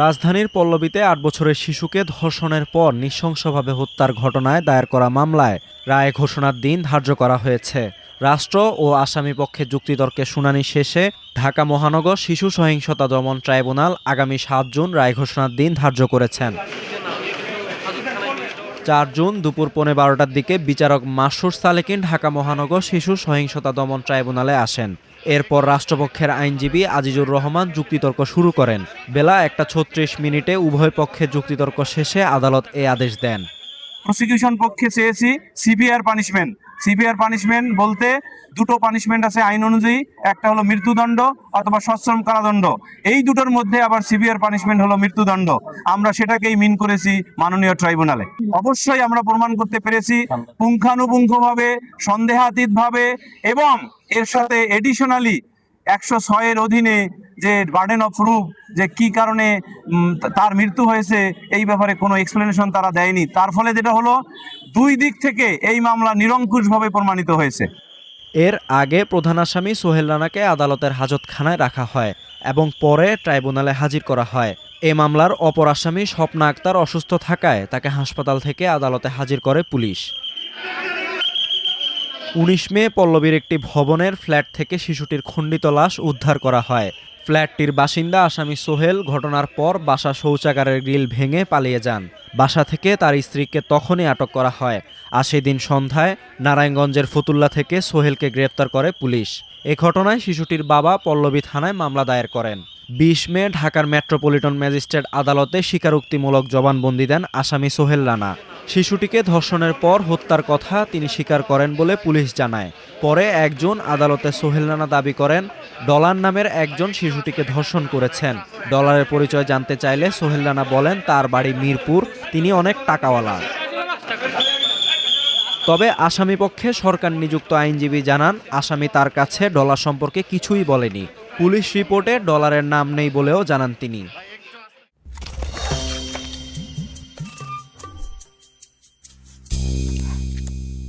রাজধানীর পল্লবীতে ৮ বছরের শিশুকে ধর্ষণের পর নৃশংসভাবে হত্যার ঘটনায় দায়ের করা মামলায় রায় ঘোষণার দিন ধার্য করা হয়েছে। রাষ্ট্র ও আসামি পক্ষে যুক্তিতর্কে শুনানি শেষে ঢাকা মহানগর শিশু সহিংসতা দমন ট্রাইব্যুনাল আগামী ৭ জুন রায় ঘোষণার দিন ধার্য করেছেন। ৪ জুন দুপুর ১:১৫টার দিকে বিচারক মাসুর সালেকিন ঢাকা মহানগর শিশু সহিংসতা দমন ট্রাইব্যুনালে আসেন। এরপর রাষ্ট্রপক্ষের আইনজীবী আজিজুর রহমান যুক্তিতর্ক শুরু করেন। বেলা ১:৩৬ উভয় পক্ষের যুক্তিতর্ক শেষে আদালত এ আদেশ দেন। প্রসিকিউশন পক্ষে চেয়েছি সিভিয়ার পানিশমেন্ট। সিভিয়ার পানিশমেন্ট বলতে দুটো পানিশমেন্ট আছে আইন অনুযায়ী, একটা হলো মৃত্যুদণ্ড অথবা সশ্রম কারাদণ্ড। এই দুটোর মধ্যে আবার সিভিয়ার পানিশমেন্ট হলো মৃত্যুদণ্ড। আমরা সেটাকেই মিন করেছি মাননীয় ট্রাইব্যুনালে। অবশ্যই আমরা প্রমাণ করতে পেরেছি পুঙ্খানুপুঙ্খভাবে, সন্দেহাতীতভাবে এবং এর সাথে এডিশনালি ১০৬-এর অধীনে যে বার্ডেন অফ প্রুফ, যে কি কারণে তার মৃত্যু হয়েছে এই ব্যাপারে কোনো এক্সপ্লেনেশন তারা দেয়নি। তার ফলে যেটা হলো, দুই দিক থেকে এই মামলা নিরঙ্কুশভাবে প্রমাণিত হয়েছে। এর আগে প্রধান আসামি সোহেল রানাকে আদালতের হাজতখানায় রাখা হয় এবং পরে ট্রাইব্যুনালে হাজির করা হয়। এ মামলার অপর আসামি স্বপ্না আক্তার অসুস্থ থাকায় তাকে হাসপাতাল থেকে আদালতে হাজির করে পুলিশ। ১৯ মে পল্লবীর একটি ভবনের ফ্ল্যাট থেকে শিশুটির খণ্ডিত লাশ উদ্ধার করা হয়। ফ্ল্যাটটির বাসিন্দা আসামি সোহেল ঘটনার পর বাসা শৌচাগারের গ্রিল ভেঙে পালিয়ে যান। বাসা থেকে তার স্ত্রীকে তখনই আটক করা হয়। আর সেদিন সন্ধ্যায় নারায়ণগঞ্জের ফতুল্লা থেকে সোহেলকে গ্রেপ্তার করে পুলিশ। এ ঘটনায় শিশুটির বাবা পল্লবী থানায় মামলা দায়ের করেন। ২০ মে ঢাকার মেট্রোপলিটন ম্যাজিস্ট্রেট আদালতে স্বীকারোক্তিমূলক জবানবন্দি দেন আসামি সোহেল রানা। শিশুটিকে ধর্ষণের পর হত্যার কথা তিনি স্বীকার করেন বলে পুলিশ জানায়। পরে ১ জুন আদালতে সোহেল রানা দাবি করেন ডলার নামের একজন শিশুটিকে ধর্ষণ করেছেন। ডলারের পরিচয় জানতে চাইলে সোহেল রানা বলেন তার বাড়ি মিরপুর, তিনি অনেক টাকাওয়ালা। তবে আসামি পক্ষে সরকার নিযুক্ত আইনজীবী জানান আসামি তার কাছে ডলার সম্পর্কে কিছুই বলেনি। পুলিশ রিপোর্টে ডলারের নাম নেই বলেও জানান তিনি।